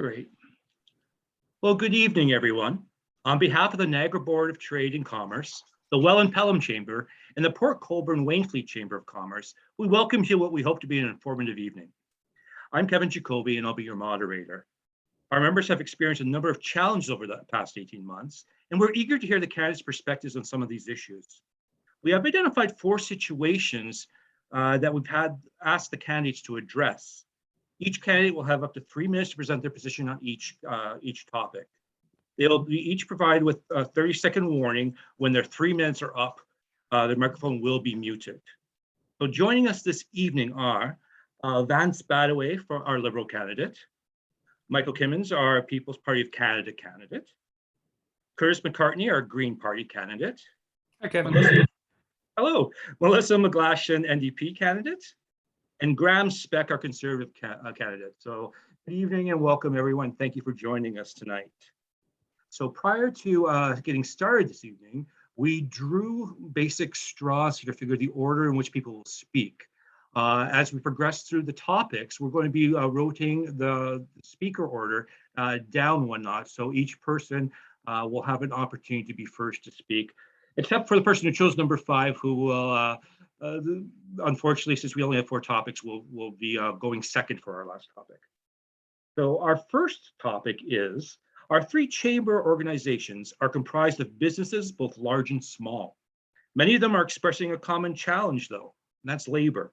Great. Well, good evening, everyone. On behalf of the Niagara Board of Trade and Commerce, the Welland Pelham Chamber, and the Port Colborne-Wainfleet Chamber of Commerce, we welcome you to what we hope to be an informative evening. I'm Kevin Jacoby, and I'll be your moderator. Our members have experienced a number of challenges over the past 18 months, and we're eager to hear the candidates' perspectives on some of these issues. We have identified 4 situations that we've asked the candidates to address. Each candidate will have up to 3 minutes to present their position on each topic. They'll be each provided with a 30-second warning. When their 3 minutes are up, their microphone will be muted. So joining us this evening are Vance Badaway, for our Liberal candidate, Michael Kimmins, our People's Party of Canada candidate, Curtis Mccartney, our Green Party candidate. Hi, Kevin. Hello, Melissa McGlashan, NDP candidate, and Graham Speck, our Conservative candidate. So good evening and welcome, everyone. Thank you for joining us tonight. So prior to getting started this evening, we drew basic straws to figure the order in which people will speak. As we progress through the topics, we're going to be rotating the speaker order down 1 notch. So each person will have an opportunity to be first to speak, except for the person who chose number 5, who will, unfortunately, since we only have 4 topics, will be going second for our last topic. So our first topic is, our 3 chamber organizations are comprised of businesses, both large and small. Many of them are expressing a common challenge, though, and that's labor.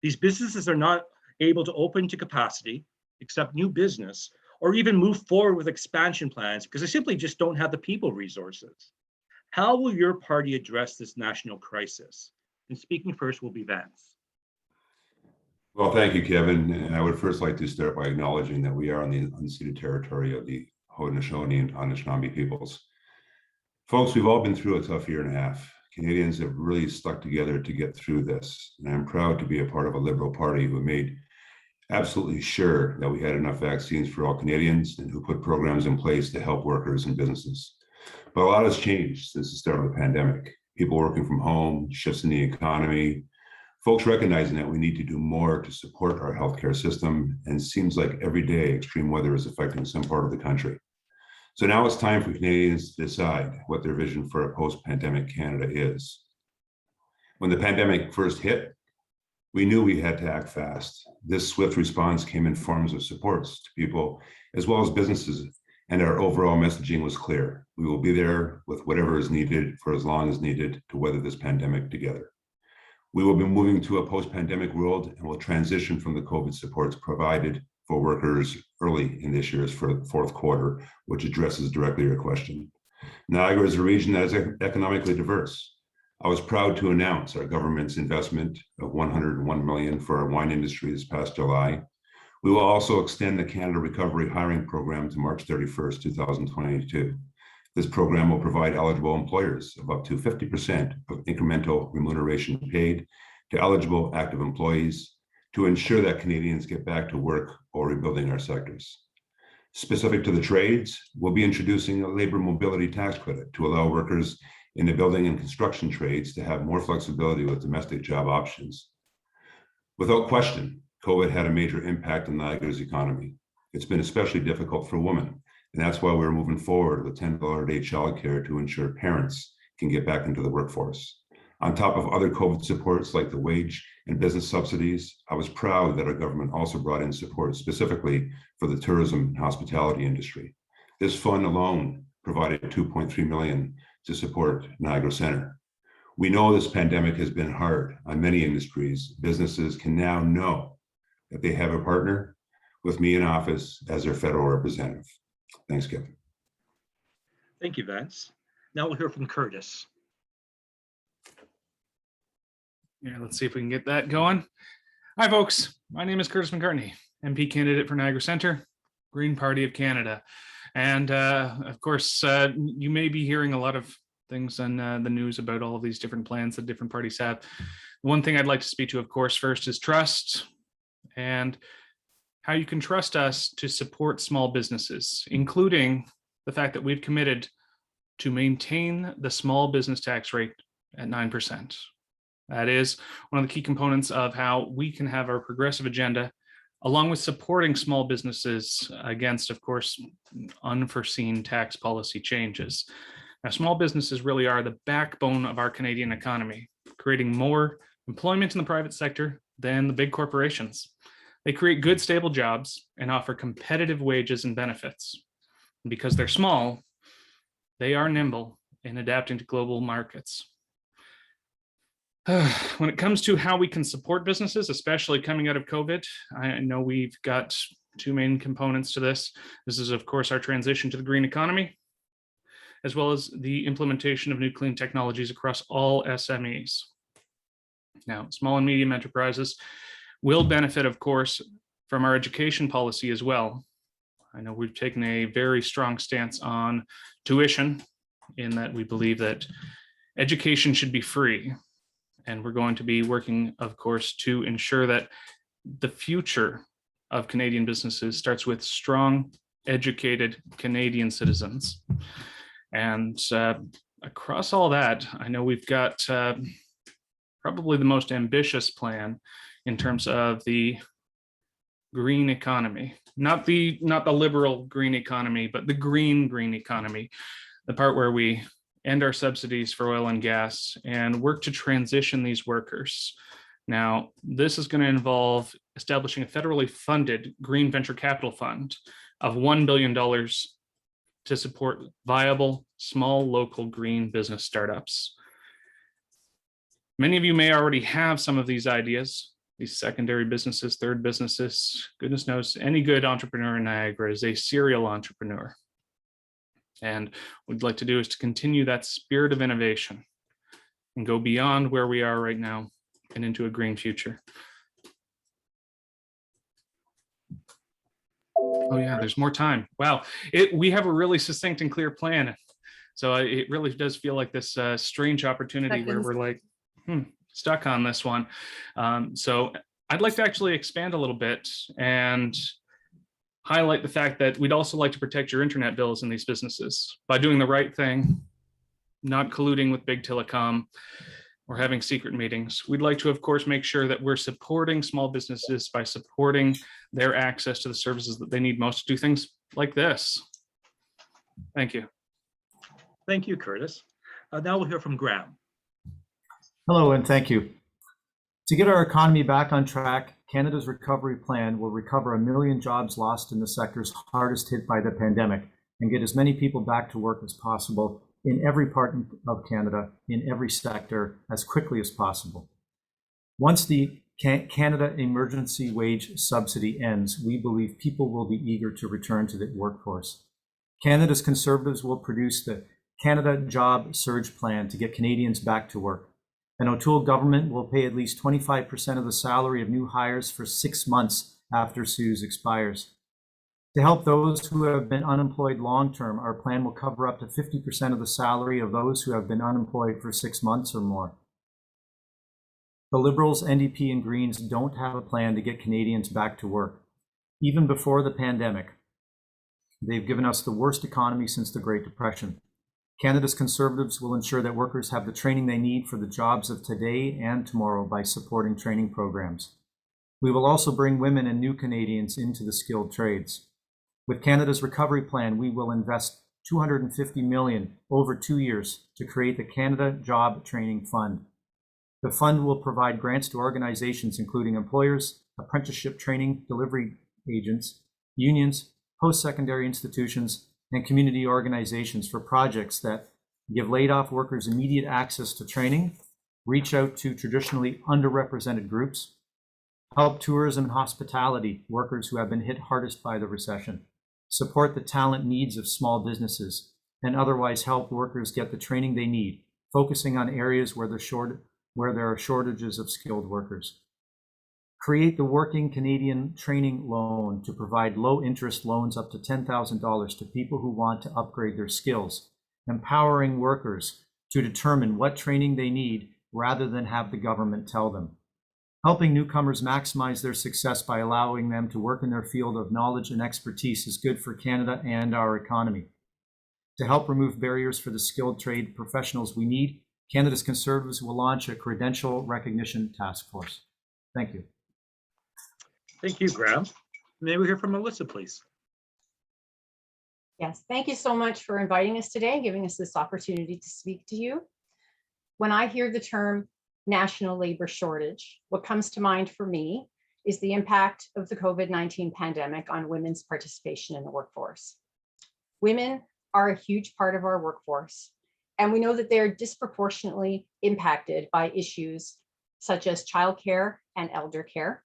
These businesses are not able to open to capacity, accept new business, or even move forward with expansion plans because they simply just don't have the people resources. How will your party address this national crisis? And speaking first will be Vance. Well, thank you, Kevin. And I would first like to start by acknowledging that we are on the unceded territory of the Haudenosaunee and Anishinaabe peoples. Folks, we've all been through a tough year and a half. Canadians have really stuck together to get through this. And I'm proud to be a part of a Liberal Party who made absolutely sure that we had enough vaccines for all Canadians and who put programs in place to help workers and businesses. But a lot has changed since the start of the pandemic. People working from home, shifts in the economy, folks recognizing that we need to do more to support our healthcare system, and it seems like every day extreme weather is affecting some part of the country. So now it's time for Canadians to decide what their vision for a post-pandemic Canada is. When the pandemic first hit, we knew we had to act fast. This swift response came in forms of supports to people as well as businesses, and our overall messaging was clear. We will be there with whatever is needed for as long as needed to weather this pandemic together. We will be moving to a post-pandemic world and will transition from the COVID supports provided for workers early in this year's fourth quarter, which addresses directly your question. Niagara is a region that is economically diverse. I was proud to announce our government's investment of $101 million for our wine industry this past July. We will also extend the Canada Recovery Hiring Program to March 31st, 2022. This program will provide eligible employers of up to 50% of incremental remuneration paid to eligible active employees to ensure that Canadians get back to work or rebuilding our sectors. Specific to the trades, we'll be introducing a labor mobility tax credit to allow workers in the building and construction trades to have more flexibility with domestic job options. Without question, COVID had a major impact on Niagara's economy. It's been especially difficult for women, and that's why we're moving forward with $10 a day childcare to ensure parents can get back into the workforce. On top of other COVID supports like the wage and business subsidies, I was proud that our government also brought in support specifically for the tourism and hospitality industry. This fund alone provided $2.3 million to support Niagara Centre. We know this pandemic has been hard on many industries. Businesses can now know that they have a partner with me in office as their federal representative. Thanks, Kevin. Thank you, Vance. Now we'll hear from Curtis. Yeah, let's see if we can get that going. Hi, folks. My name is Curtis Mccartney, MP candidate for Niagara Centre, Green Party of Canada. And of course, you may be hearing a lot of things on the news about all of these different plans that different parties have. The one thing I'd like to speak to, of course, first is trust and how you can trust us to support small businesses, including the fact that we've committed to maintain the small business tax rate at 9%. That is one of the key components of how we can have our progressive agenda along with supporting small businesses against, of course, unforeseen tax policy changes. Now, small businesses really are the backbone of our Canadian economy, creating more employment in the private sector than the big corporations. They create good, stable jobs and offer competitive wages and benefits. And because they're small, they are nimble in adapting to global markets. When it comes to how we can support businesses, especially coming out of COVID, I know we've got two main components to this. This is, of course, our transition to the green economy, as well as the implementation of new clean technologies across all SMEs. Now, small and medium enterprises will benefit, of course, from our education policy as well. I know we've taken a very strong stance on tuition, in that we believe that education should be free. And we're going to be working, of course, to ensure that the future of Canadian businesses starts with strong, educated Canadian citizens. And across all that, I know we've got probably the most ambitious plan in terms of the green economy, not the liberal green economy, but the green economy, the part where we end our subsidies for oil and gas and work to transition these workers. Now, this is going to involve establishing a federally funded green venture capital fund of $1 billion to support viable, small, local green business startups. Many of you may already have some of these ideas, these secondary businesses, third businesses. Goodness knows, any good entrepreneur in Niagara is a serial entrepreneur. And what we'd like to do is to continue that spirit of innovation and go beyond where we are right now and into a green future. Oh yeah, there's more time. Wow, we have a really succinct and clear plan. So it really does feel like this strange opportunity where we're like, stuck on this one. So I'd like to actually expand a little bit and highlight the fact that we'd also like to protect your internet bills in these businesses by doing the right thing, not colluding with big telecom or having secret meetings. We'd like to, of course, make sure that we're supporting small businesses by supporting their access to the services that they need most to do things like this. Thank you. Thank you, Curtis. Now we'll hear from Graham. Hello, and thank you. To get our economy back on track, Canada's recovery plan will recover 1 million jobs lost in the sectors hardest hit by the pandemic and get as many people back to work as possible in every part of Canada, in every sector, as quickly as possible. Once the Canada Emergency Wage Subsidy ends, we believe people will be eager to return to the workforce. Canada's Conservatives will produce the Canada Job Surge Plan to get Canadians back to work. An O'Toole government will pay at least 25% of the salary of new hires for 6 months after CEWS expires. To help those who have been unemployed long-term, our plan will cover up to 50% of the salary of those who have been unemployed for 6 months or more. The Liberals, NDP, and Greens don't have a plan to get Canadians back to work. Even before the pandemic, they've given us the worst economy since the Great Depression. Canada's Conservatives will ensure that workers have the training they need for the jobs of today and tomorrow by supporting training programs. We will also bring women and new Canadians into the skilled trades. With Canada's recovery plan, we will invest $250 million over 2 years to create the Canada Job Training Fund. The fund will provide grants to organizations including employers, apprenticeship training delivery agents, unions, post-secondary institutions, and community organizations for projects that give laid-off workers immediate access to training, reach out to traditionally underrepresented groups, help tourism and hospitality workers who have been hit hardest by the recession, support the talent needs of small businesses, and otherwise help workers get the training they need, focusing on areas where there are shortages of skilled workers. Create the Working Canadian Training Loan to provide low-interest loans up to $10,000 to people who want to upgrade their skills, empowering workers to determine what training they need rather than have the government tell them. Helping newcomers maximize their success by allowing them to work in their field of knowledge and expertise is good for Canada and our economy. To help remove barriers for the skilled trade professionals we need, Canada's Conservatives will launch a credential recognition task force. Thank you. Thank you, Graham. May we hear from Melissa, please? Yes, thank you so much for inviting us today and giving us this opportunity to speak to you. When I hear the term national labor shortage, what comes to mind for me is the impact of the COVID-19 pandemic on women's participation in the workforce. Women are a huge part of our workforce, and we know that they're disproportionately impacted by issues such as childcare and elder care,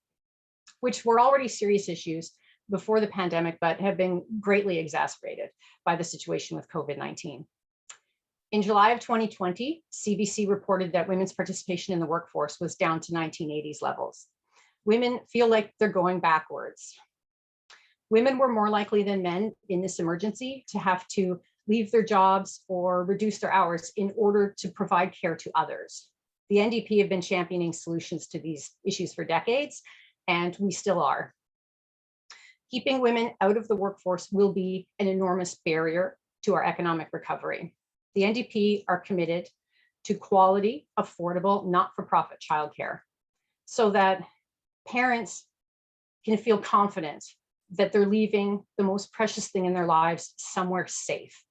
which were already serious issues before the pandemic, but have been greatly exacerbated by the situation with COVID-19. In July of 2020, CBC reported that women's participation in the workforce was down to 1980s levels. Women feel like they're going backwards. Women were more likely than men in this emergency to have to leave their jobs or reduce their hours in order to provide care to others. The NDP have been championing solutions to these issues for decades, and we still are. Keeping women out of the workforce will be an enormous barrier to our economic recovery. The NDP are committed to quality, affordable, not-for-profit childcare so that parents can feel confident that they're leaving the most precious thing in their lives somewhere safe.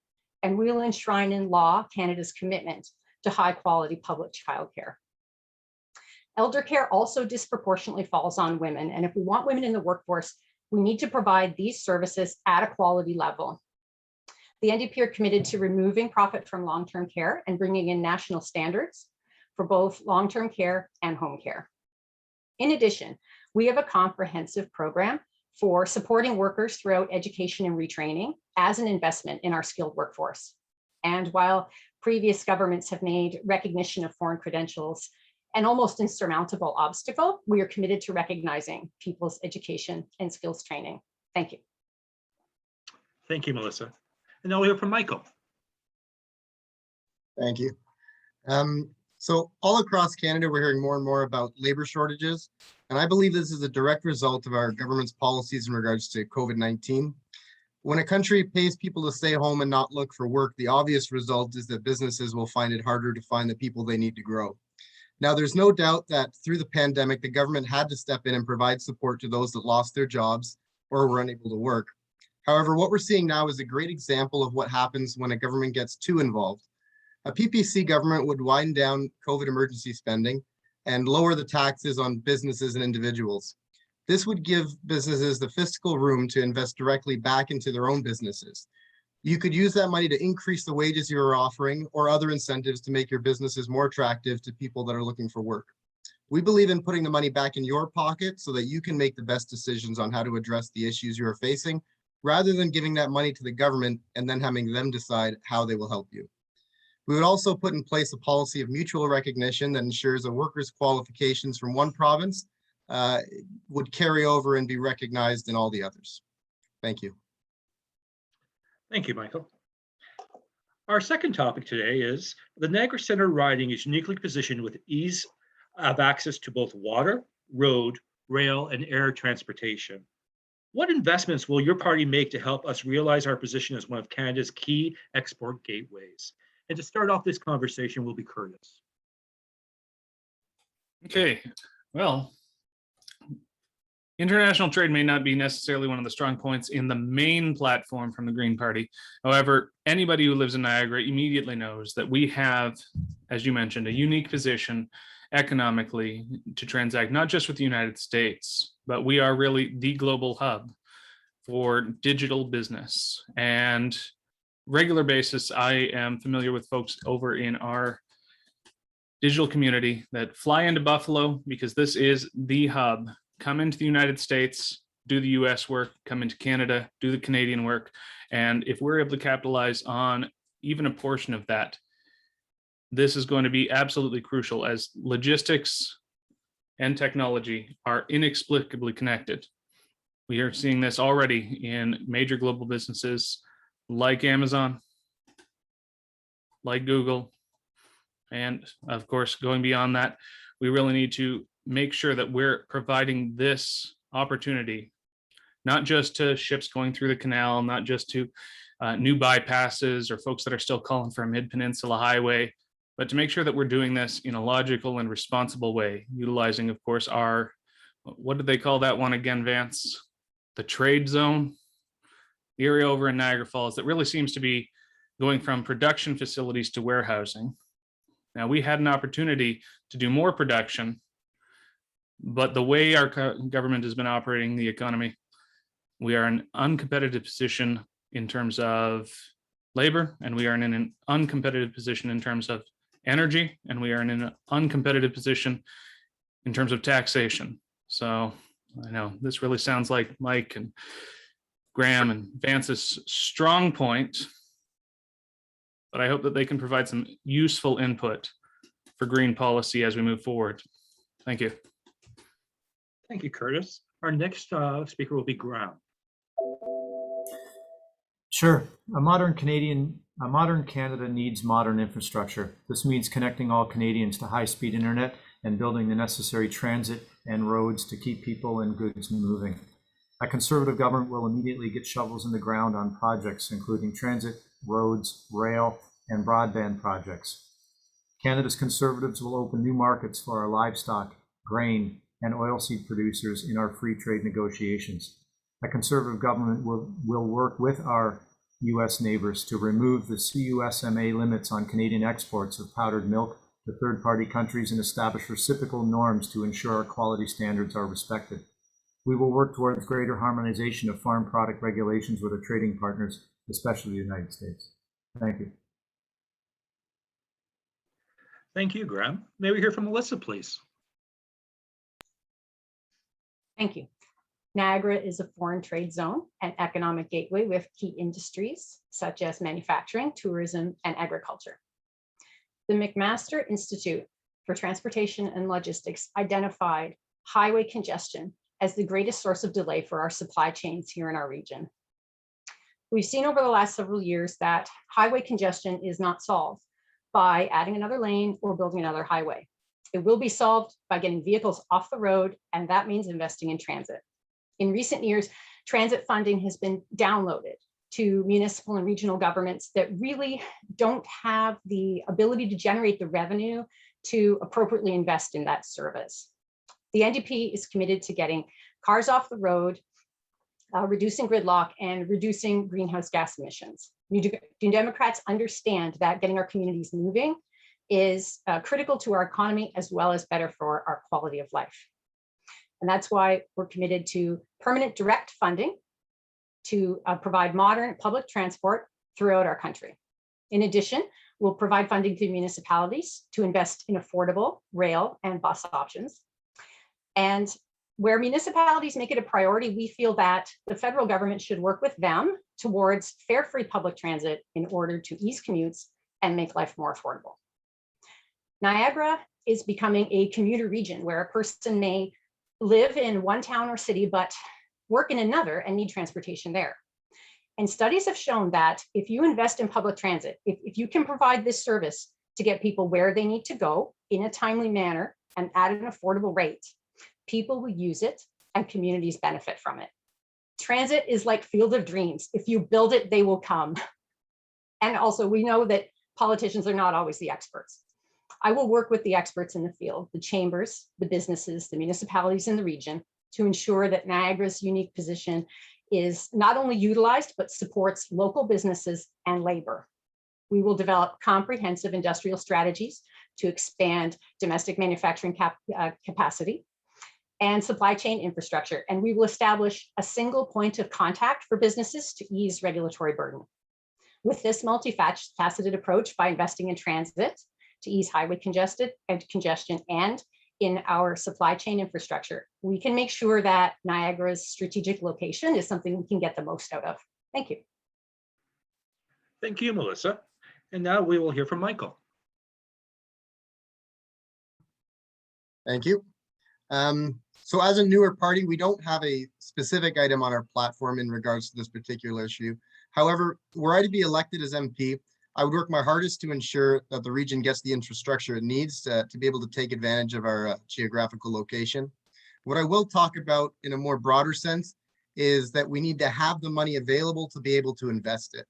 And we'll enshrine in law Canada's commitment to high-quality public childcare. Elder care also disproportionately falls on women. And if we want women in the workforce, we need to provide these services at a quality level. The NDP are committed to removing profit from long-term care and bringing in national standards for both long-term care and home care. In addition, we have a comprehensive program for supporting workers throughout education and retraining as an investment in our skilled workforce. And while previous governments have made recognition of foreign credentials an almost insurmountable obstacle, we are committed to recognizing people's education and skills training. Thank you. Thank you, Melissa. And now we'll hear from Michael. Thank you. So all across Canada, we're hearing more and more about labor shortages. And I believe this is a direct result of our government's policies in regards to COVID-19. When a country pays people to stay home and not look for work, the obvious result is that businesses will find it harder to find the people they need to grow. Now, there's no doubt that through the pandemic, the government had to step in and provide support to those that lost their jobs or were unable to work. However, what we're seeing now is a great example of what happens when a government gets too involved. A PPC government would wind down COVID emergency spending and lower the taxes on businesses and individuals. This would give businesses the fiscal room to invest directly back into their own businesses. You could use that money to increase the wages you're offering or other incentives to make your businesses more attractive to people that are looking for work. We believe in putting the money back in your pocket so that you can make the best decisions on how to address the issues you are facing, rather than giving that money to the government and then having them decide how they will help you. We would also put in place a policy of mutual recognition that ensures a worker's qualifications from one province would carry over and be recognized in all the others. Thank you. Thank you, Michael. Our second topic today is the Niagara Centre riding is uniquely positioned with ease of access to both water, road, rail, and air transportation. What investments will your party make to help us realize our position as one of Canada's key export gateways? And to start off this conversation will be Curtis. Okay, well, international trade may not be necessarily one of the strong points in the main platform from the Green Party. However, anybody who lives in Niagara immediately knows that we have, as you mentioned, a unique position economically to transact not just with the United States, but we are really the global hub for digital business. And regular basis, I am familiar with folks over in our digital community that fly into Buffalo because this is the hub, come into the United States, do the US work, come into Canada, do the Canadian work. And if we're able to capitalize on even a portion of that, this is going to be absolutely crucial as logistics and technology are inexplicably connected. We are seeing this already in major global businesses like Amazon, like Google, and of course, going beyond that, we really need to make sure that we're providing this opportunity, not just to ships going through the canal, not just to new bypasses or folks that are still calling for a mid-peninsula highway, but to make sure that we're doing this in a logical and responsible way, utilizing, of course, our what did they call that one again, Vance? The trade zone, the area over in Niagara Falls that really seems to be going from production facilities to warehousing. Now, we had an opportunity to do more production, but the way our government has been operating the economy, we are in an uncompetitive position in terms of labor, and we are in an uncompetitive position in terms of energy, and we are in an uncompetitive position in terms of taxation. So I know this really sounds like Mike and Graham and Vance's strong point, but I hope that they can provide some useful input for green policy as we move forward. Thank you. Thank you, Curtis. Our next speaker will be Graham. Sure. A modern Canada needs modern infrastructure. This means connecting all Canadians to high-speed internet and building the necessary transit and roads to keep people and goods moving. A Conservative government will immediately get shovels in the ground on projects, including transit, roads, rail, and broadband projects. Canada's Conservatives will open new markets for our livestock, grain, and oilseed producers in our free trade negotiations. A Conservative government will work with our U.S. neighbors to remove the CUSMA limits on Canadian exports of powdered milk to third-party countries and establish reciprocal norms to ensure our quality standards are respected. We will work towards greater harmonization of farm product regulations with our trading partners, especially the United States. Thank you. Thank you, Graham. May we hear from Melissa, please? Thank you. Niagara is a foreign trade zone and economic gateway with key industries such as manufacturing, tourism, and agriculture. The McMaster Institute for Transportation and Logistics identified highway congestion as the greatest source of delay for our supply chains here in our region. We've seen over the last several years that highway congestion is not solved by adding another lane or building another highway. It will be solved by getting vehicles off the road, and that means investing in transit. In recent years, transit funding has been downloaded to municipal and regional governments that really don't have the ability to generate the revenue to appropriately invest in that service. The NDP is committed to getting cars off the road, reducing gridlock, and reducing greenhouse gas emissions. New Democrats understand that getting our communities moving is critical to our economy as well as better for our quality of life. And that's why we're committed to permanent direct funding to provide modern public transport throughout our country. In addition, we'll provide funding to municipalities to invest in affordable rail and bus options. And where municipalities make it a priority, we feel that the federal government should work with them towards fare-free public transit in order to ease commutes and make life more affordable. Niagara is becoming a commuter region where a person may live in one town or city, but work in another and need transportation there. And studies have shown that if you invest in public transit, if you can provide this service to get people where they need to go in a timely manner and at an affordable rate, people will use it and communities benefit from it. Transit is like Field of Dreams. If you build it, they will come. And also, we know that politicians are not always the experts. I will work with the experts in the field, the chambers, the businesses, the municipalities in the region to ensure that Niagara's unique position is not only utilized, but supports local businesses and labor. We will develop comprehensive industrial strategies to expand domestic manufacturing capacity and supply chain infrastructure. And we will establish a single point of contact for businesses to ease regulatory burden. With this multifaceted approach, by investing in transit to ease highway congestion and in our supply chain infrastructure, we can make sure that Niagara's strategic location is something we can get the most out of. Thank you. Thank you, Melissa. And now we will hear from Michael. Thank you. So as a newer party, we don't have a specific item on our platform in regards to this particular issue. However, were I to be elected as MP, I would work my hardest to ensure that the region gets the infrastructure it needs to be able to take advantage of our geographical location. What I will talk about in a more broader sense is that we need to have the money available to be able to invest it.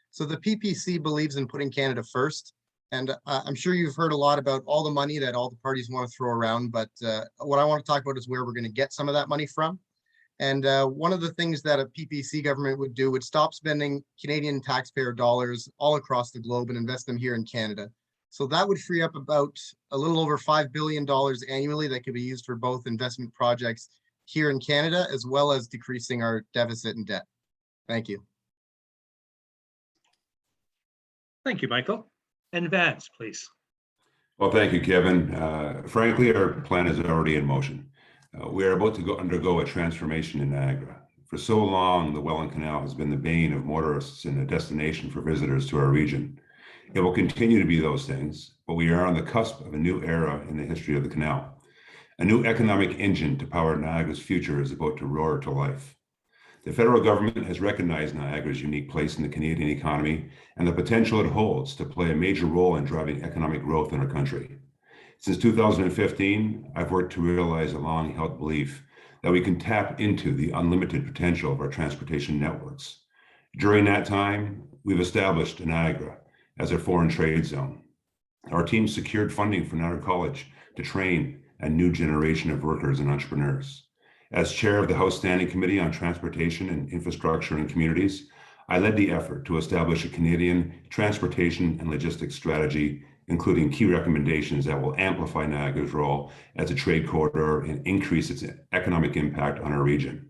So the PPC believes in putting Canada first, And I'm sure you've heard a lot about all the money that all the parties want to throw around, but what I want to talk about is where we're going to get some of that money from. And one of the things that a PPC government would do would stop spending Canadian taxpayer dollars all across the globe and invest them here in Canada. So that would free up about a little over $5 billion annually that could be used for both investment projects here in Canada, as well as decreasing our deficit and debt. Thank you. Thank you, Michael. And Vance, please. Well, thank you, Kevin. Frankly, our plan is already in motion. We are about to undergo a transformation in Niagara. For so long, the Welland Canal has been the bane of motorists and a destination for visitors to our region. It will continue to be those things, but we are on the cusp of a new era in the history of the canal. A new economic engine to power Niagara's future is about to roar to life. The federal government has recognized Niagara's unique place in the Canadian economy and the potential it holds to play a major role in driving economic growth in our country. Since 2015, I've worked to realize a long-held belief that we can tap into the unlimited potential of our transportation networks. During that time, we've established Niagara as a foreign trade zone. Our team secured funding for Niagara College to train a new generation of workers and entrepreneurs. As chair of the House Standing Committee on Transportation and Infrastructure and Communities, I led the effort to establish a Canadian transportation and logistics strategy, including key recommendations that will amplify Niagara's role as a trade corridor and increase its economic impact on our region.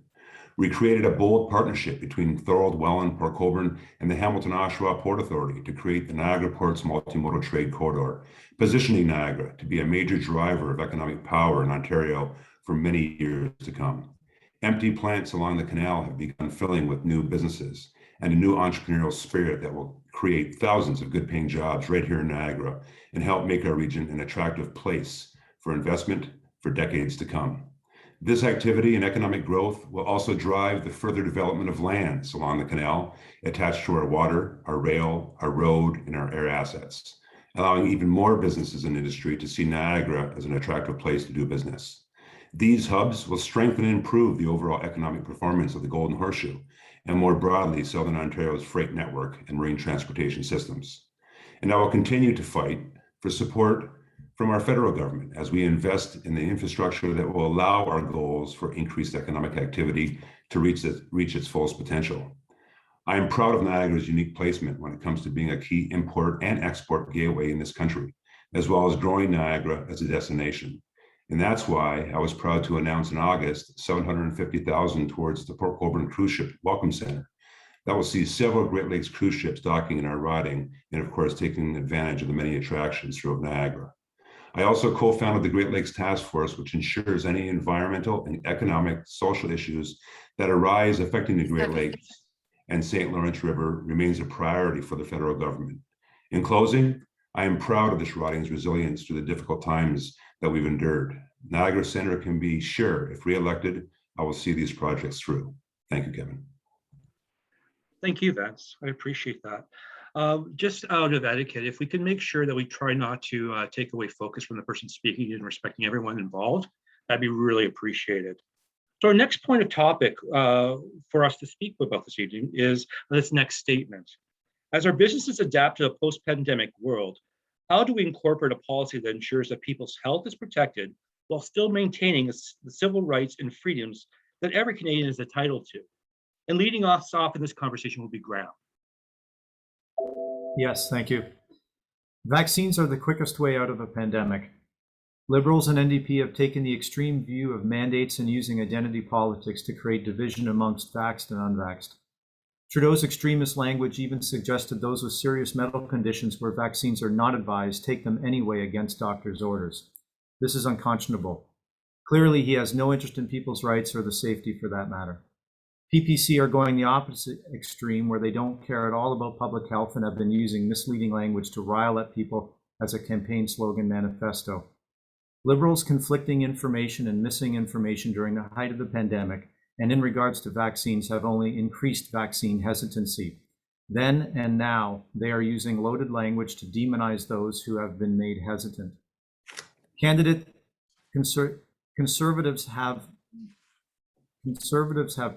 We created a bold partnership between Thorold, Welland, Port Colborne, and the Hamilton-Oshawa Port Authority to create the Niagara Ports Multimodal Trade Corridor, positioning Niagara to be a major driver of economic power in Ontario for many years to come. Empty plants along the canal have begun filling with new businesses and a new entrepreneurial spirit that will create thousands of good-paying jobs right here in Niagara and help make our region an attractive place for investment for decades to come. This activity and economic growth will also drive the further development of lands along the canal attached to our water, our rail, our road, and our air assets, allowing even more businesses and industry to see Niagara as an attractive place to do business. These hubs will strengthen and improve the overall economic performance of the Golden Horseshoe and more broadly, Southern Ontario's freight network and marine transportation systems. And I will continue to fight for support from our federal government as we invest in the infrastructure that will allow our goals for increased economic activity to reach its fullest potential. I am proud of Niagara's unique placement when it comes to being a key import and export gateway in this country, as well as growing Niagara as a destination. And that's why I was proud to announce in August, $750,000 towards the Port Colborne Cruise Ship Welcome Center. That will see several Great Lakes cruise ships docking in our riding, and of course, taking advantage of the many attractions throughout Niagara. I also co-founded the Great Lakes Task Force, which ensures any environmental and economic social issues that arise affecting the Great Lakes and St. Lawrence River remains a priority for the federal government. In closing, I am proud of this riding's resilience through the difficult times that we've endured. Niagara Centre can be sure, if re-elected, I will see these projects through. Thank you, Kevin. Thank you, Vance. I appreciate that. Just out of etiquette, if we can make sure that we try not to take away focus from the person speaking and respecting everyone involved, that'd be really appreciated. So our next point of topic for us to speak about this evening is this next statement. As our businesses adapt to a post-pandemic world, how do we incorporate a policy that ensures that people's health is protected while still maintaining the civil rights and freedoms that every Canadian is entitled to? And leading us off in this conversation will be Graham. Yes, thank you. Vaccines are the quickest way out of a pandemic. Liberals and NDP have taken the extreme view of mandates and using identity politics to create division amongst vaxxed and unvaxxed. Trudeau's extremist language even suggested those with serious medical conditions where vaccines are not advised take them anyway against doctors' orders. This is unconscionable. Clearly, he has no interest in people's rights or the safety for that matter. PPC are going the opposite extreme where they don't care at all about public health and have been using misleading language to rile at people as a campaign slogan manifesto. Liberals conflicting information and missing information during the height of the pandemic and in regards to vaccines have only increased vaccine hesitancy. Then and now, they are using loaded language to demonize those who have been made hesitant. Conservatives have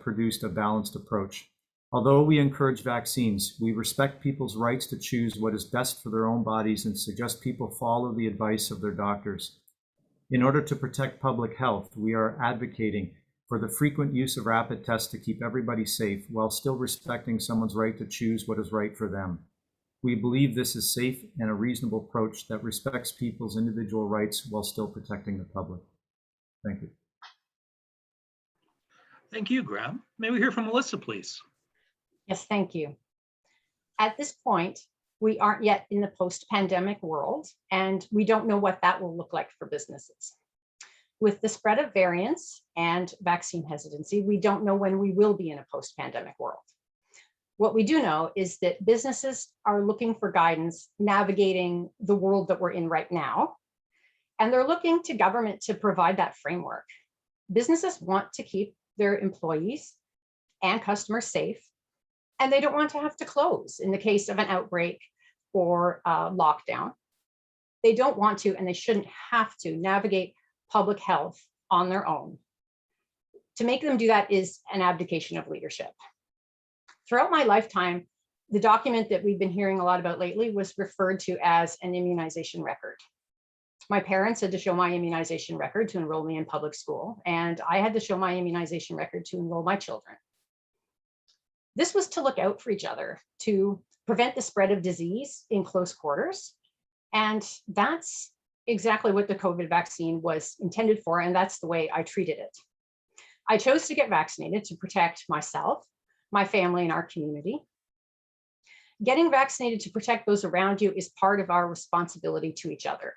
produced a balanced approach. Although we encourage vaccines, we respect people's rights to choose what is best for their own bodies and suggest people follow the advice of their doctors. In order to protect public health, we are advocating for the frequent use of rapid tests to keep everybody safe while still respecting someone's right to choose what is right for them. We believe this is safe and a reasonable approach that respects people's individual rights while still protecting the public. Thank you. Thank you, Graham. May we hear from Melissa, please? Yes, thank you. At this point, we aren't yet in the post-pandemic world, and we don't know what that will look like for businesses. With the spread of variants and vaccine hesitancy, we don't know when we will be in a post-pandemic world. What we do know is that businesses are looking for guidance navigating the world that we're in right now, and they're looking to government to provide that framework. Businesses want to keep their employees and customers safe, and they don't want to have to close in the case of an outbreak or lockdown. They don't want to, and they shouldn't have to navigate public health on their own. To make them do that is an abdication of leadership. Throughout my lifetime, the document that we've been hearing a lot about lately was referred to as an immunization record. My parents had to show my immunization record to enroll me in public school, and I had to show my immunization record to enroll my children. This was to look out for each other, to prevent the spread of disease in close quarters. And that's exactly what the COVID vaccine was intended for, and that's the way I treated it. I chose to get vaccinated to protect myself, my family, and our community. Getting vaccinated to protect those around you is part of our responsibility to each other.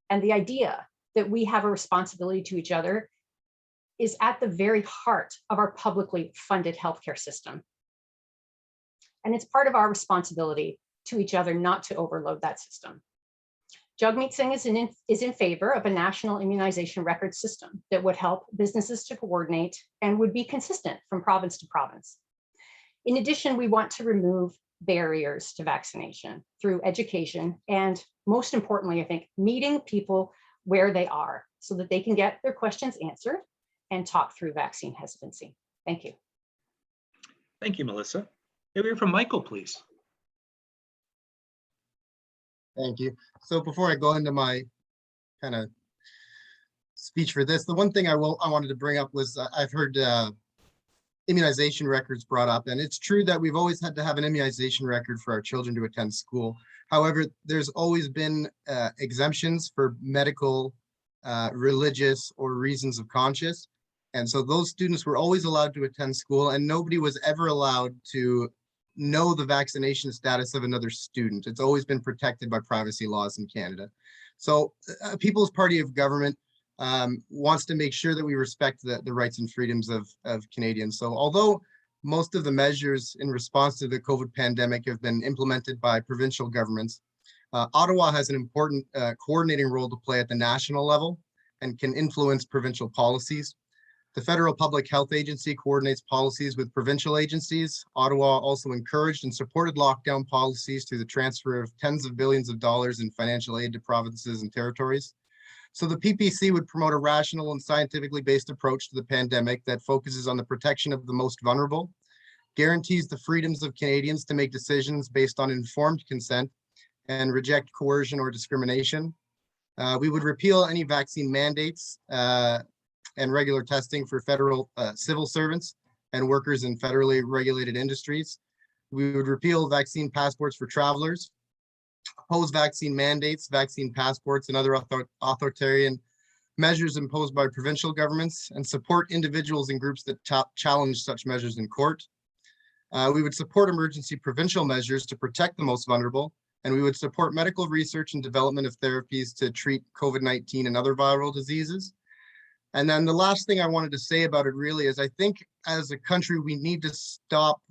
And the idea that we have a responsibility to each other is at the very heart of our publicly funded healthcare system. And it's part of our responsibility to each other not to overload that system. Jagmeet Singh is in favor of a national immunization record system that would help businesses to coordinate and would be consistent from province to province. In addition, we want to remove barriers to vaccination through education and, most importantly, I think, meeting people where they are so that they can get their questions answered and talk through vaccine hesitancy. Thank you. Thank you, Melissa. May we hear from Michael, please? Thank you. So before I go into my kind of speech for this, the one thing I wanted to bring up was I've heard immunization records brought up, and it's true that we've always had to have an immunization record for our children to attend school. However, there's always been exemptions for medical, religious, or reasons of conscience. And so those students were always allowed to attend school, and nobody was ever allowed to know the vaccination status of another student. It's always been protected by privacy laws in Canada. So People's Party of Government wants to make sure that we respect the rights and freedoms of Canadians. So although most of the measures in response to the COVID pandemic have been implemented by provincial governments, Ottawa has an important coordinating role to play at the national level and can influence provincial policies. The Federal Public Health Agency coordinates policies with provincial agencies. Ottawa also encouraged and supported lockdown policies through the transfer of tens of billions of dollars in financial aid to provinces and territories. So the PPC would promote a rational and scientifically based approach to the pandemic that focuses on the protection of the most vulnerable, guarantees the freedoms of Canadians to make decisions based on informed consent, and reject coercion or discrimination. We would repeal any vaccine mandates and regular testing for federal civil servants and workers in federally regulated industries. We would repeal vaccine passports for travelers, oppose vaccine mandates, vaccine passports, and other authoritarian measures imposed by provincial governments, and support individuals and groups that challenge such measures in court. We would support emergency provincial measures to protect the most vulnerable, and we would support medical research and development of therapies to treat COVID-19 and other viral diseases. And then the last thing I wanted to say about it really is I think as a country, we need to stop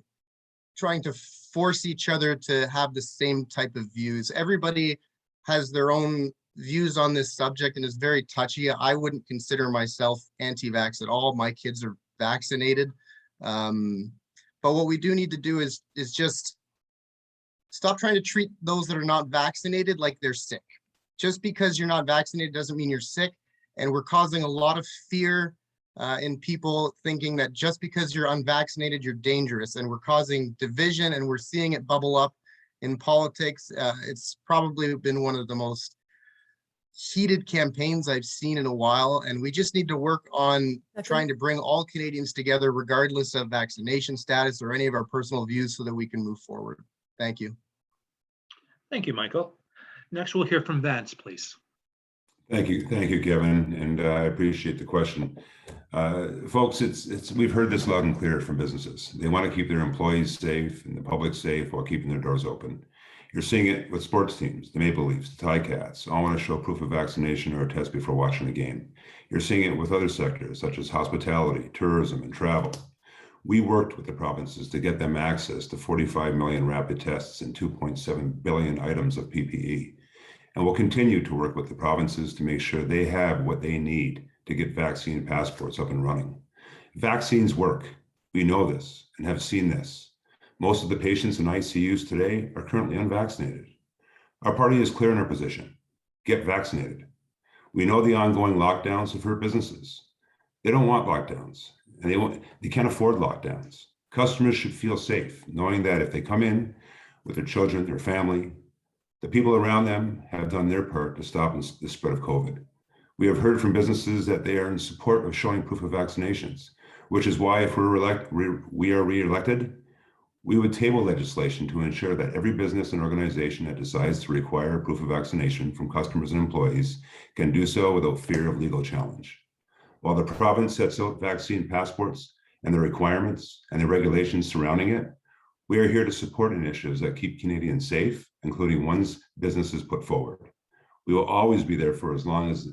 trying to force each other to have the same type of views. Everybody has their own views on this subject and is very touchy. I wouldn't consider myself anti-vax at all. My kids are vaccinated. But what we do need to do is just stop trying to treat those that are not vaccinated like they're sick. Just because you're not vaccinated doesn't mean you're sick. And we're causing a lot of fear in people thinking that just because you're unvaccinated, you're dangerous, and we're causing division, and we're seeing it bubble up in politics. It's probably been one of the most heated campaigns I've seen in a while, and we just need to work on trying to bring all Canadians together, regardless of vaccination status or any of our personal views, so that we can move forward. Thank you. Thank you, Michael. Next, we'll hear from Vance, please. Thank you, Kevin, and I appreciate the question. Folks, we've heard this loud and clear from businesses. They want to keep their employees safe and the public safe while keeping their doors open. You're seeing it with sports teams, the Maple Leafs, the Ticats, all want to show proof of vaccination or a test before watching a game. You're seeing it with other sectors such as hospitality, tourism, and travel. We worked with the provinces to get them access to 45 million rapid tests and 2.7 billion items of PPE. And we'll continue to work with the provinces to make sure they have what they need to get vaccine passports up and running. Vaccines work. We know this and have seen this. Most of the patients in ICUs today are currently unvaccinated. Our party is clear in our position. Get vaccinated. We know the ongoing lockdowns have hurt businesses. They don't want lockdowns, and they can't afford lockdowns. Customers should feel safe, knowing that if they come in with their children, their family, the people around them have done their part to stop the spread of COVID. We have heard from businesses that they are in support of showing proof of vaccinations, which is why if we are re-elected, we would table legislation to ensure that every business and organization that decides to require proof of vaccination from customers and employees can do so without fear of legal challenge. While the province sets out vaccine passports and the requirements and the regulations surrounding it, we are here to support initiatives that keep Canadians safe, including ones businesses put forward. We will always be there for as long as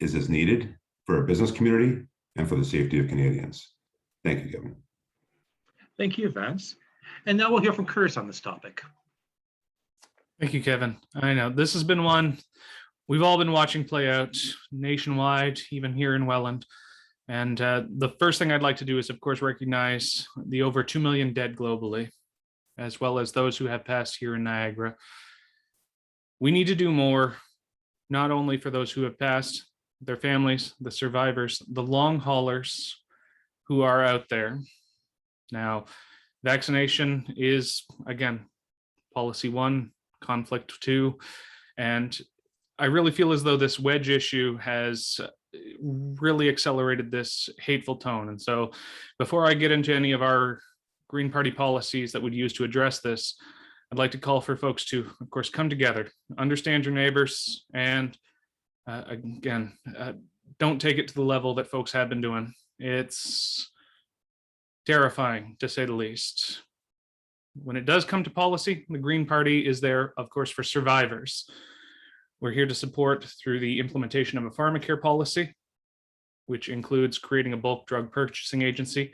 is needed for our business community and for the safety of Canadians. Thank you, Kevin. Thank you, Vance. And now we'll hear from Curtis on this topic. Thank you, Kevin. I know this has been one we've all been watching play out nationwide, even here in Welland. And the first thing I'd like to do is, of course, recognize the over 2 million dead globally, as well as those who have passed here in Niagara. We need to do more, not only for those who have passed, their families, the survivors, the long haulers who are out there. Now, vaccination is, again, policy 1, conflict 2, and I really feel as though this wedge issue has really accelerated this hateful tone. And so before I get into any of our Green Party policies that would use to address this, I'd like to call for folks to, of course, come together, understand your neighbors, and again, don't take it to the level that folks have been doing. It's terrifying, to say the least. When it does come to policy, the Green Party is there, of course, for survivors. We're here to support through the implementation of a pharmacare policy, which includes creating a bulk drug purchasing agency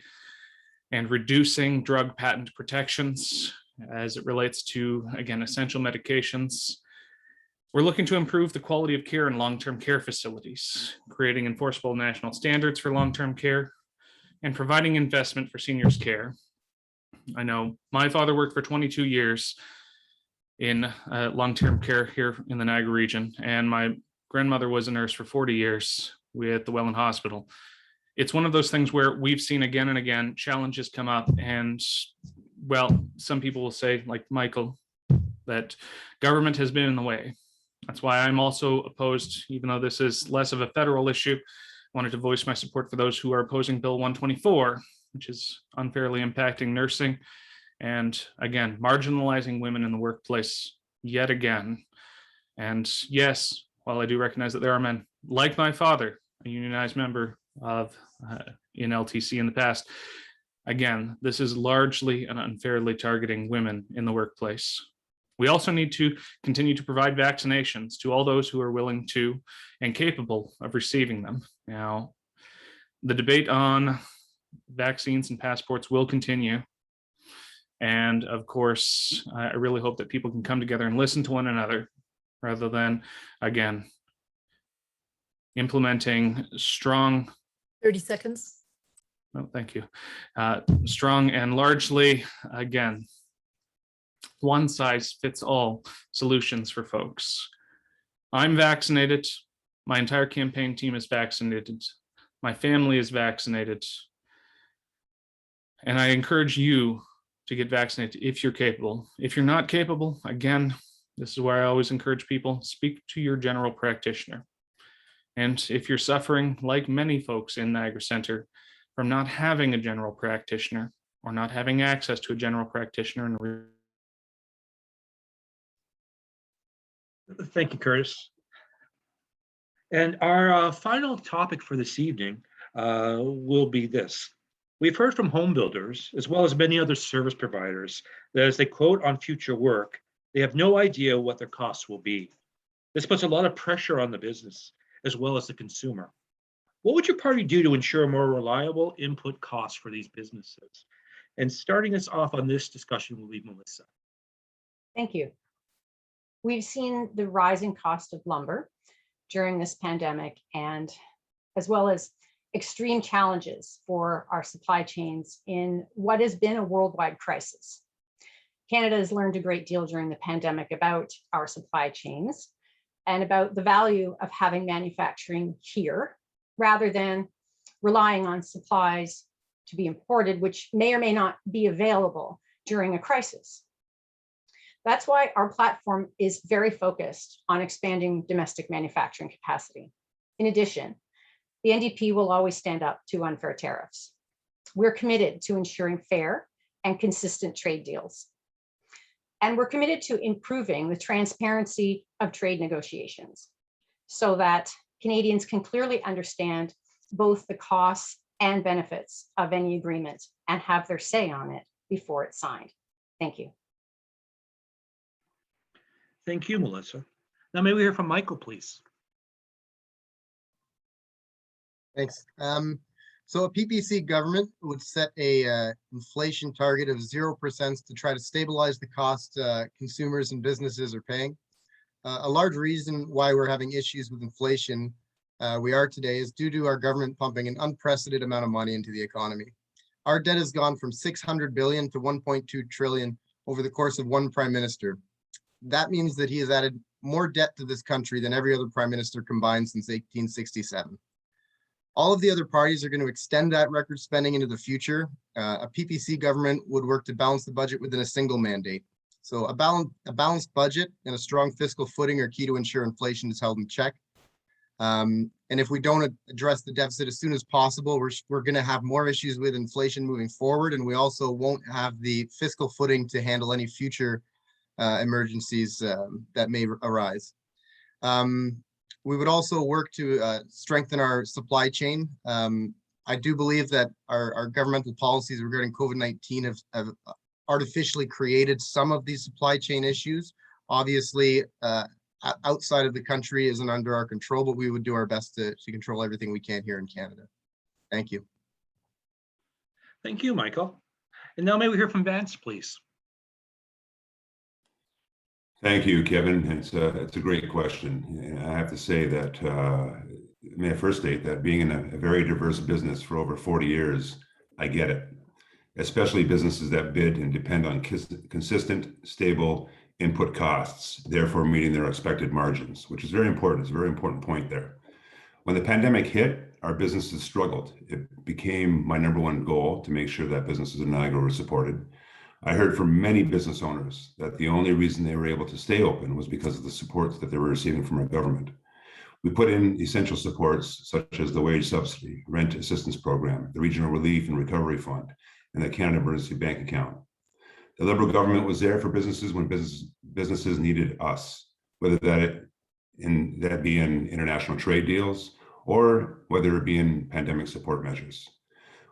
and reducing drug patent protections as it relates to, again, essential medications. We're looking to improve the quality of care in long-term care facilities, creating enforceable national standards for long-term care, and providing investment for seniors' care. I know my father worked for 22 years in long-term care here in the Niagara region, and my grandmother was a nurse for 40 years with the Welland Hospital. It's one of those things where we've seen again and again challenges come up, and well, some people will say, like Michael, that government has been in the way. That's why I'm also opposed, even though this is less of a federal issue, I wanted to voice my support for those who are opposing Bill 124, which is unfairly impacting nursing and, again, marginalizing women in the workplace yet again. And yes, while I do recognize that there are men like my father, a unionized member of in LTC in the past, again, this is largely and unfairly targeting women in the workplace. We also need to continue to provide vaccinations to all those who are willing to and capable of receiving them. Now, the debate on vaccines and passports will continue. And of course, I really hope that people can come together and listen to one another rather than, again, implementing strong 30 seconds. Oh, thank you. Strong and largely, again, one size fits all solutions for folks. I'm vaccinated. My entire campaign team is vaccinated. My family is vaccinated. And I encourage you to get vaccinated if you're capable. If you're not capable, again, this is where I always encourage people, speak to your general practitioner. And if you're suffering, like many folks in Niagara Centre, from not having a general practitioner or not having access to a general practitioner, and Thank you, Curtis. And our final topic for this evening will be this. We've heard from home builders, as well as many other service providers, that as they quote on future work, they have no idea what their costs will be. This puts a lot of pressure on the business, as well as the consumer. What would your party do to ensure more reliable input costs for these businesses? And starting us off on this discussion will be Melissa. Thank you. We've seen the rising cost of lumber during this pandemic, and as well as extreme challenges for our supply chains in what has been a worldwide crisis. Canada has learned a great deal during the pandemic about our supply chains and about the value of having manufacturing here rather than relying on supplies to be imported, which may or may not be available during a crisis. That's why our platform is very focused on expanding domestic manufacturing capacity. In addition, the NDP will always stand up to unfair tariffs. We're committed to ensuring fair and consistent trade deals. And we're committed to improving the transparency of trade negotiations so that Canadians can clearly understand both the costs and benefits of any agreement and have their say on it before it's signed. Thank you. Thank you, Melissa. Now may we hear from Michael, please. Thanks. So a PPC government would set a inflation target of 0% to try to stabilize the cost consumers and businesses are paying. A large reason why we're having issues with inflation we are today is due to our government pumping an unprecedented amount of money into the economy. Our debt has gone from 600 billion to 1.2 trillion over the course of one prime minister. That means that he has added more debt to this country than every other prime minister combined since 1867. All of the other parties are going to extend that record spending into the future. A PPC government would work to balance the budget within a single mandate. So a balanced budget and a strong fiscal footing are key to ensure inflation is held in check. And if we don't address the deficit as soon as possible, we're going to have more issues with inflation moving forward, and we also won't have the fiscal footing to handle any future emergencies that may arise. We would also work to strengthen our supply chain. I do believe that our governmental policies regarding COVID-19 have artificially created some of these supply chain issues. Obviously, outside of the country isn't under our control, but we would do our best to control everything we can here in Canada. Thank you. Thank you, Michael. And now may we hear from Vance, please. Thank you, Kevin. It's a great question. And I have to say that, may I first state that being in a very diverse business for over 40 years, I get it, especially businesses that bid and depend on consistent, stable input costs, therefore meeting their expected margins, which is very important. It's a very important point there. When the pandemic hit, our businesses struggled. It became my number one goal to make sure that businesses in Niagara were supported. I heard from many business owners that the only reason they were able to stay open was because of the supports that they were receiving from our government. We put in essential supports such as the wage subsidy, rent assistance program, the Regional Relief and Recovery Fund, and the Canada Emergency Bank Account. The Liberal government was there for businesses when businesses needed us, whether that be in international trade deals or whether it be in pandemic support measures.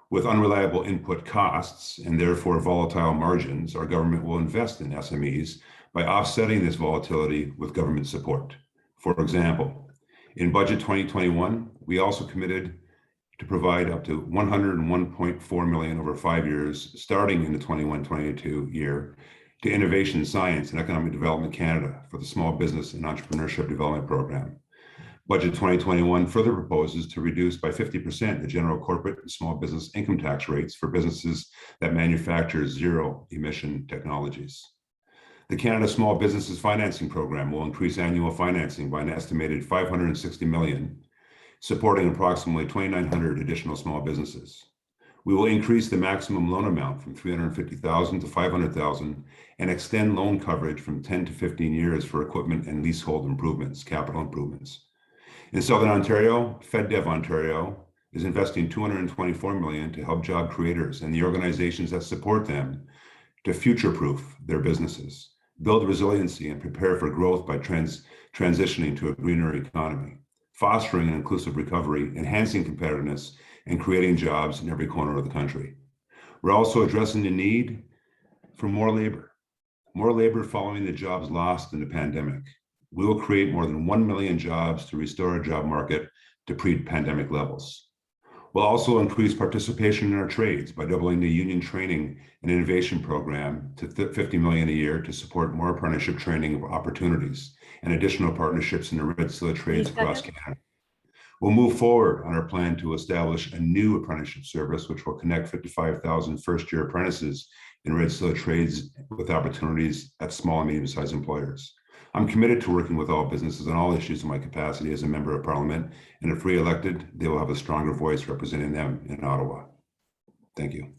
With unreliable input costs and therefore volatile margins, our government will invest in SMEs by offsetting this volatility with government support. For example, in Budget 2021, we also committed to provide up to 101.4 million over 5 years, starting in the 21-22 year, to Innovation, Science and Economic Development Canada for the Small Business and Entrepreneurship Development Program. Budget 2021 further proposes to reduce by 50% the general corporate and small business income tax rates for businesses that manufacture zero-emission technologies. The Canada Small Businesses Financing Program will increase annual financing by an estimated 560 million, supporting approximately 2,900 additional small businesses. We will increase the maximum loan amount from $350,000 to $500,000 and extend loan coverage from 10 to 15 years for equipment and leasehold improvements, capital improvements. In Southern Ontario, FedDev Ontario is investing $224 million to help job creators and the organizations that support them to future-proof their businesses, build resiliency, and prepare for growth by transitioning to a greener economy, fostering an inclusive recovery, enhancing competitiveness, and creating jobs in every corner of the country. We're also addressing the need for more labor following the jobs lost in the pandemic. We will create more than 1 million jobs to restore our job market to pre-pandemic levels. We'll also increase participation in our trades by doubling the union training and innovation program to $50 million a year to support more apprenticeship training opportunities and additional partnerships in the red seal trades across Canada. We'll move forward on our plan to establish a new apprenticeship service, which will connect 55,000 first-year apprentices in red seal trades with opportunities at small and medium-sized employers. I'm committed to working with all businesses on all issues in my capacity as a member of Parliament, and if re-elected, they will have a stronger voice representing them in Ottawa. Thank you.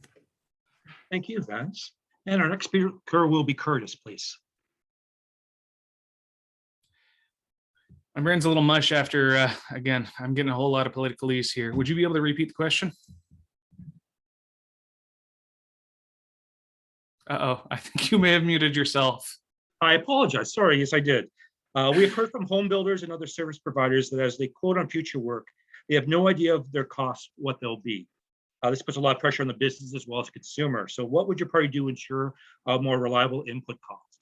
Thank you, Vance. And our next speaker will be Curtis, please. My brain's a little mush after, again, I'm getting a whole lot of politicalese here. Would you be able to repeat the question? Uh-oh, I think you may have muted yourself. I apologize. Sorry. Yes, I did. We have heard from home builders and other service providers that as they quote on future work, they have no idea of their costs, what they'll be. This puts a lot of pressure on the business as well as consumers. So what would your party do to ensure a more reliable input cost?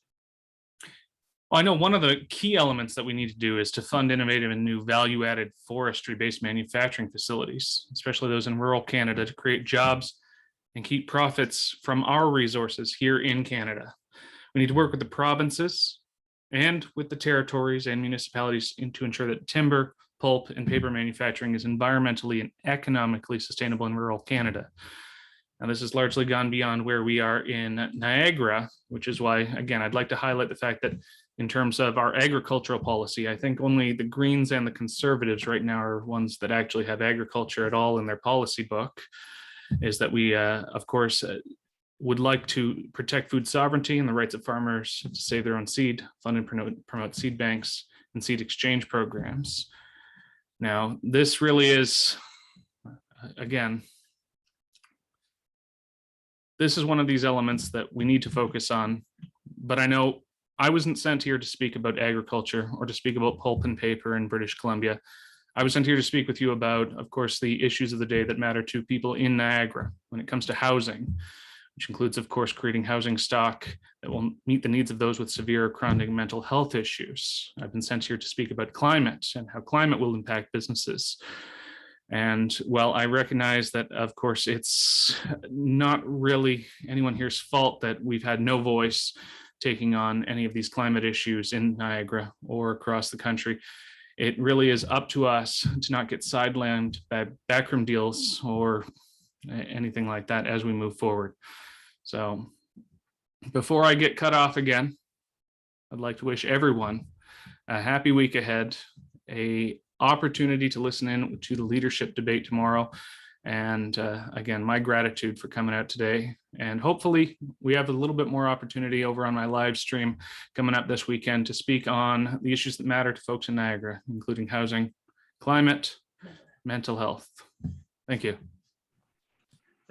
Well, I know one of the key elements that we need to do is to fund innovative and new value-added forestry-based manufacturing facilities, especially those in rural Canada, to create jobs and keep profits from our resources here in Canada. We need to work with the provinces and with the territories and municipalities to ensure that timber, pulp, and paper manufacturing is environmentally and economically sustainable in rural Canada. Now, this has largely gone beyond where we are in Niagara, which is why, again, I'd like to highlight the fact that in terms of our agricultural policy, I think only the Greens and the Conservatives right now are ones that actually have agriculture at all in their policy book, is that we, of course, would like to protect food sovereignty and the rights of farmers to save their own seed, fund and promote seed banks and seed exchange programs. Now, this really is, again, this is one of these elements that we need to focus on, but I know I wasn't sent here to speak about agriculture or to speak about pulp and paper in British Columbia. I was sent here to speak with you about, of course, the issues of the day that matter to people in Niagara when it comes to housing, which includes, of course, creating housing stock that will meet the needs of those with severe or chronic mental health issues. I've been sent here to speak about climate and how climate will impact businesses. And well, I recognize that, of course, it's not really anyone here's fault that we've had no voice taking on any of these climate issues in Niagara or across the country. It really is up to us to not get sidelined by backroom deals or anything like that as we move forward. So before I get cut off again, I'd like to wish everyone a happy week ahead, a opportunity to listen in to the leadership debate tomorrow. And again, my gratitude for coming out today. And hopefully we have a little bit more opportunity over on my live stream coming up this weekend to speak on the issues that matter to folks in Niagara, including housing, climate, mental health. Thank you.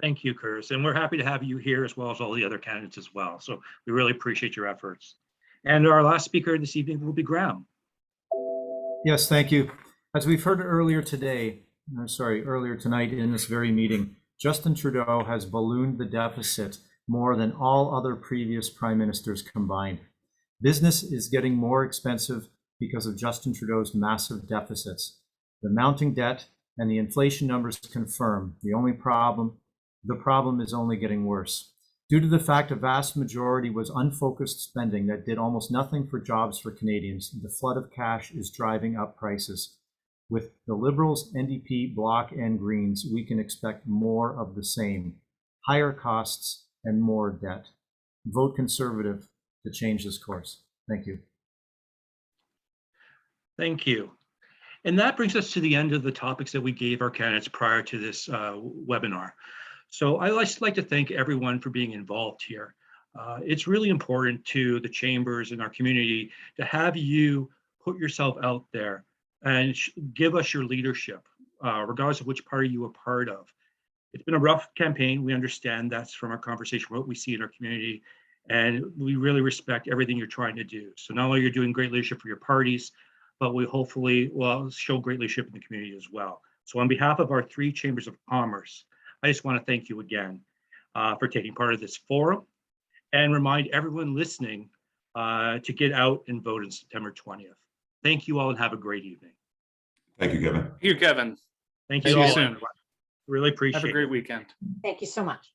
Thank you, Curtis. And we're happy to have you here as well as all the other candidates as well. So we really appreciate your efforts. And our last speaker this evening will be Graham. Yes, thank you. As we've heard earlier tonight in this very meeting, Justin Trudeau has ballooned the deficit more than all other previous prime ministers combined. Business is getting more expensive because of Justin Trudeau's massive deficits. The mounting debt and the inflation numbers confirm the problem is only getting worse. Due to the fact a vast majority was unfocused spending that did almost nothing for jobs for Canadians, the flood of cash is driving up prices. With the Liberals, NDP, Bloc, and Greens, we can expect more of the same, higher costs and more debt. Vote Conservative to change this course. Thank you. Thank you. And that brings us to the end of the topics that we gave our candidates prior to this webinar. So I'd just like to thank everyone for being involved here. It's really important to the chambers and our community to have you put yourself out there and give us your leadership, regardless of which party you are part of. It's been a rough campaign. We understand that's from our conversation, what we see in our community, and we really respect everything you're trying to do. So not only are you doing great leadership for your parties, but we hopefully will show great leadership in the community as well. So on behalf of our 3 chambers of commerce, I just want to thank you again for taking part of this forum, and remind everyone listening to get out and vote on September 20th. Thank you all and have a great evening. Thank you, Kevin. Thank you, Kevin. Thank you See you all. soon. Everyone. Really appreciate it. Have a great weekend. Thank you so much.